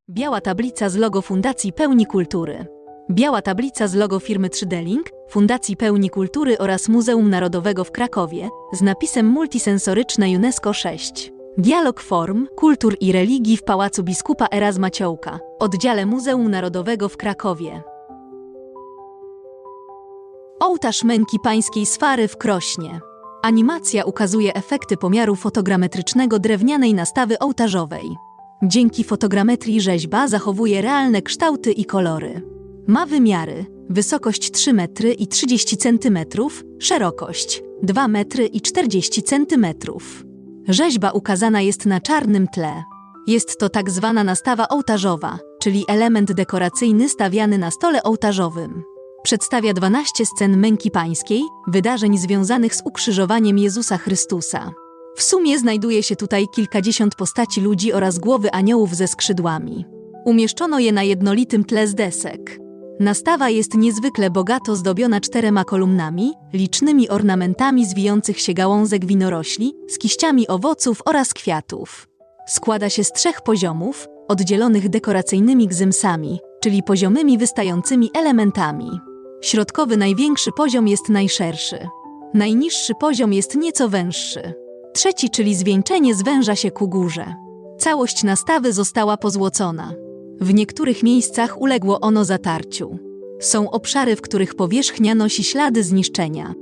Biała tablica z logo Fundacji Pełni Kultury. Biała tablica z logo firmy 3D Link, Fundacji Pełni Kultury oraz Muzeum Narodowego w Krakowie z napisem multisensoryczne UNESCO 6. Dialog form, kultur i religii w Pałacu Biskupa Erazma Ciołka, oddziale Muzeum Narodowego w Krakowie. Ołtarz Męki Pańskiej z Fary w Krośnie. Animacja ukazuje efekty pomiaru fotogrametrycznego drewnianej nastawy ołtarzowej. Dzięki fotogrametrii rzeźba zachowuje realne kształty i kolory. Ma wymiary: wysokość 3 metry i 30 cm, szerokość 2 metry i 40 cm. Rzeźba ukazana jest na czarnym tle. Jest to tak zwana nastawa ołtarzowa, czyli element dekoracyjny stawiany na stole ołtarzowym. Przedstawia 12 scen Męki Pańskiej, wydarzeń związanych z ukrzyżowaniem Jezusa Chrystusa. W sumie znajduje się tutaj kilkadziesiąt postaci ludzi oraz głowy aniołów ze skrzydłami. Umieszczono je na jednolitym tle z desek. Nastawa jest niezwykle bogato zdobiona 4 kolumnami, licznymi ornamentami z wijących się gałązek winorośli, z kiściami owoców oraz kwiatów. Składa się z 3 poziomów, oddzielonych dekoracyjnymi gzymsami, czyli poziomymi wystającymi elementami. Środkowy największy poziom jest najszerszy. Najniższy poziom jest nieco węższy. Trzeci, czyli zwieńczenie, zwęża się ku górze. Całość nastawy została pozłocona. W niektórych miejscach uległo ono zatarciu. Są obszary, w których powierzchnia nosi ślady zniszczenia.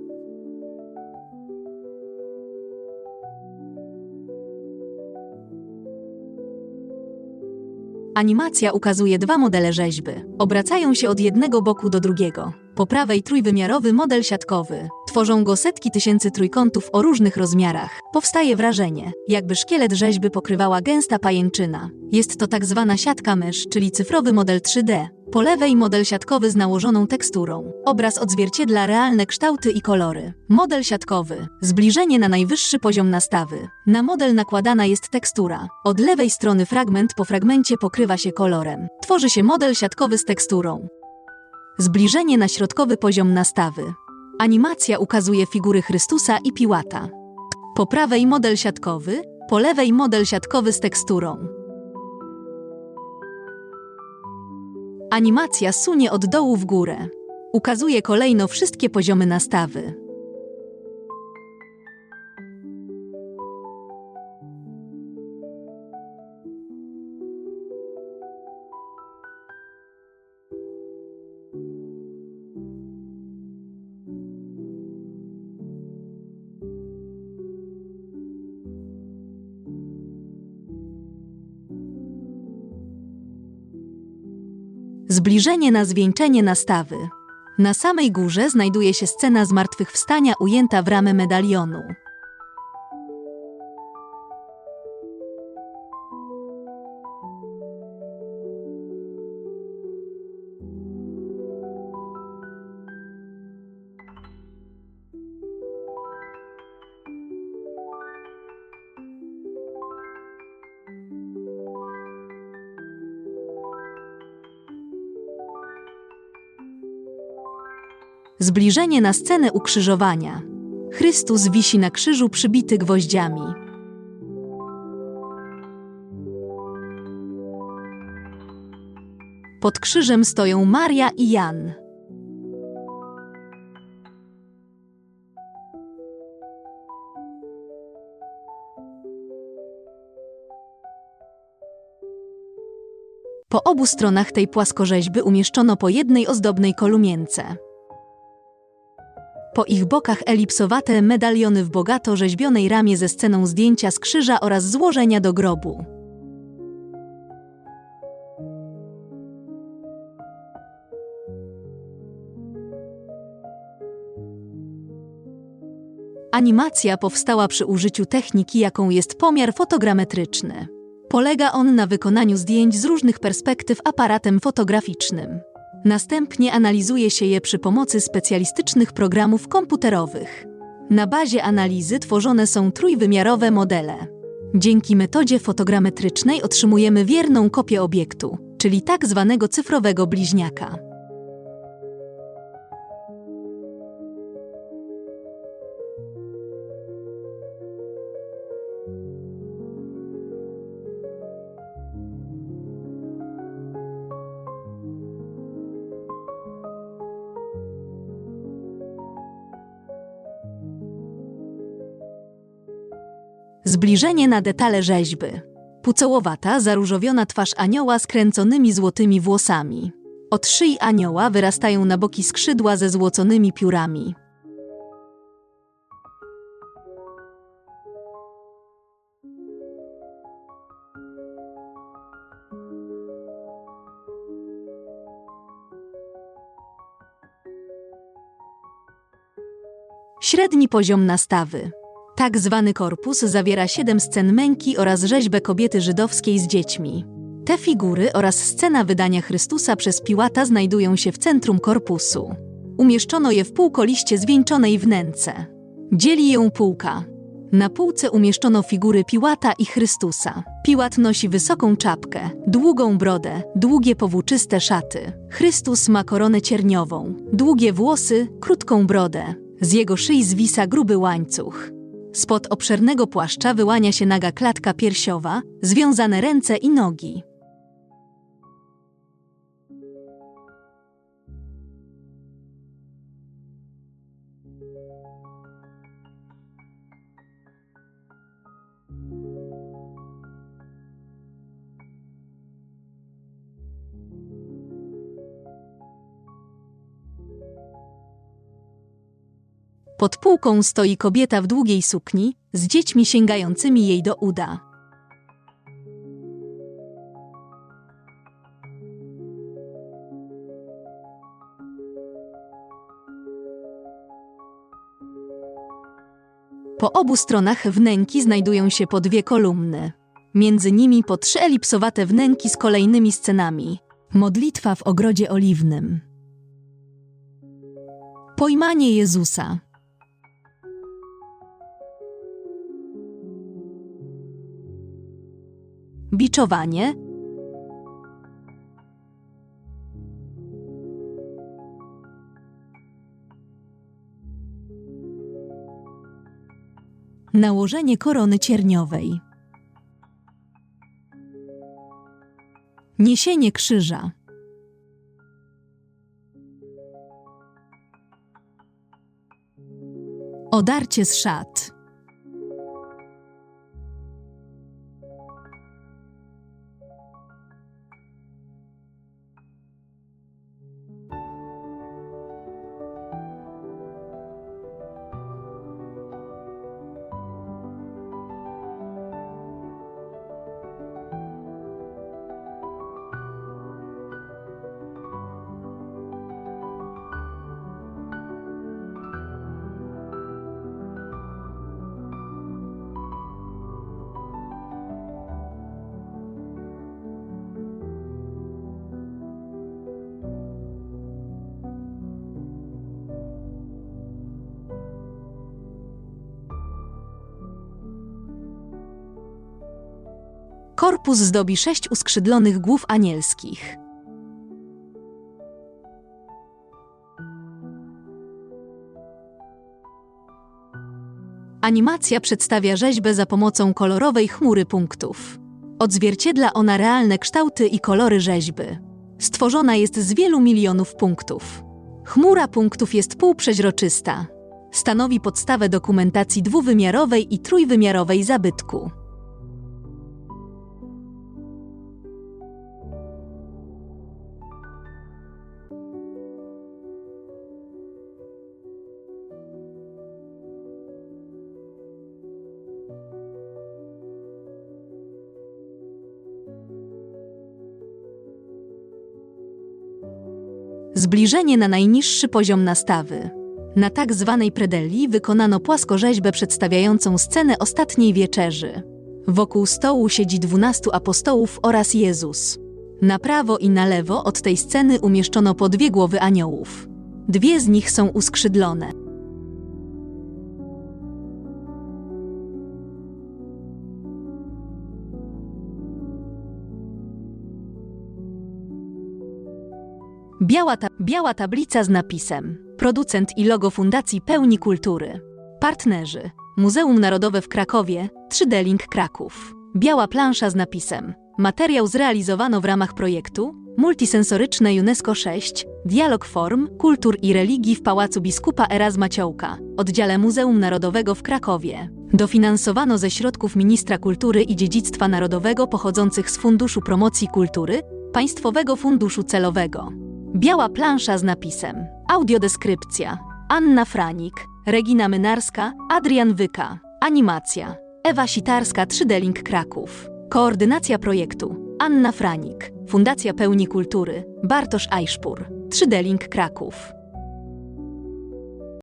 Animacja ukazuje 2 modele rzeźby. Obracają się od jednego boku do drugiego. Po prawej trójwymiarowy model siatkowy. Tworzą go setki tysięcy trójkątów o różnych rozmiarach. Powstaje wrażenie, jakby szkielet rzeźby pokrywała gęsta pajęczyna. Jest to tak zwana siatka mysz, czyli cyfrowy model 3D. Po lewej model siatkowy z nałożoną teksturą. Obraz odzwierciedla realne kształty i kolory. Model siatkowy. Zbliżenie na najwyższy poziom nastawy. Na model nakładana jest tekstura. Od lewej strony fragment po fragmencie pokrywa się kolorem. Tworzy się model siatkowy z teksturą. Zbliżenie na środkowy poziom nastawy. Animacja ukazuje figury Chrystusa i Piłata. Po prawej model siatkowy, po lewej model siatkowy z teksturą. Animacja sunie od dołu w górę. Ukazuje kolejno wszystkie poziomy nastawy. Zbliżenie na zwieńczenie nastawy. Na samej górze znajduje się scena zmartwychwstania ujęta w ramę medalionu. Zbliżenie na scenę ukrzyżowania. Chrystus wisi na krzyżu przybity gwoździami. Pod krzyżem stoją Maria i Jan. Po obu stronach tej płaskorzeźby umieszczono po jednej ozdobnej kolumience. Po ich bokach elipsowate medaliony w bogato rzeźbionej ramie ze sceną zdjęcia z krzyża oraz złożenia do grobu. Animacja powstała przy użyciu techniki, jaką jest pomiar fotogrametryczny. Polega on na wykonaniu zdjęć z różnych perspektyw aparatem fotograficznym. Następnie analizuje się je przy pomocy specjalistycznych programów komputerowych. Na bazie analizy tworzone są trójwymiarowe modele. Dzięki metodzie fotogrametrycznej otrzymujemy wierną kopię obiektu, czyli tak zwanego cyfrowego bliźniaka. Zbliżenie na detale rzeźby. Pucołowata, zaróżowiona twarz anioła z kręconymi złotymi włosami. Od szyi anioła wyrastają na boki skrzydła ze złoconymi piórami. Średni poziom nastawy. Tak zwany korpus zawiera 7 scen męki oraz rzeźbę kobiety żydowskiej z dziećmi. Te figury oraz scena wydania Chrystusa przez Piłata znajdują się w centrum korpusu. Umieszczono je w półkoliście zwieńczonej wnęce. Dzieli ją półka. Na półce umieszczono figury Piłata i Chrystusa. Piłat nosi wysoką czapkę, długą brodę, długie powłóczyste szaty. Chrystus ma koronę cierniową, długie włosy, krótką brodę. Z jego szyi zwisa gruby łańcuch. Spod obszernego płaszcza wyłania się naga klatka piersiowa, związane ręce i nogi. Pod półką stoi kobieta w długiej sukni, z dziećmi sięgającymi jej do uda. Po obu stronach wnęki znajdują się po 2 kolumny. Między nimi po 3 elipsowate wnęki z kolejnymi scenami. Modlitwa w ogrodzie oliwnym. Pojmanie Jezusa. Biczowanie. Nałożenie korony cierniowej. Niesienie krzyża. Odarcie z szat. Korpus zdobi 6 uskrzydlonych głów anielskich. Animacja przedstawia rzeźbę za pomocą kolorowej chmury punktów. Odzwierciedla ona realne kształty i kolory rzeźby. Stworzona jest z wielu milionów punktów. Chmura punktów jest półprzeźroczysta. Stanowi podstawę dokumentacji dwuwymiarowej i trójwymiarowej zabytku. Zbliżenie na najniższy poziom nastawy. Na tak zwanej predelli wykonano płaskorzeźbę przedstawiającą scenę ostatniej wieczerzy. Wokół stołu siedzi 12 apostołów oraz Jezus. Na prawo i na lewo od tej sceny umieszczono po 2 głowy aniołów. 2 z nich są uskrzydlone. Biała tablica z napisem. Producent i logo Fundacji Pełni Kultury. Partnerzy. Muzeum Narodowe w Krakowie, 3D Link Kraków. Biała plansza z napisem. Materiał zrealizowano w ramach projektu Multisensoryczne UNESCO 6, Dialog Form, Kultur i Religii w Pałacu Biskupa Erazma Ciołka, oddziale Muzeum Narodowego w Krakowie. Dofinansowano ze środków Ministra Kultury i Dziedzictwa Narodowego pochodzących z Funduszu Promocji Kultury, Państwowego Funduszu Celowego. Biała plansza z napisem. Audiodeskrypcja. Anna Franik, Regina Mynarska, Adrian Wyka. Animacja. Ewa Sitarska 3D Link Kraków. Koordynacja projektu. Anna Franik. Fundacja Pełni Kultury. Bartosz Ajszpur. 3D Link Kraków.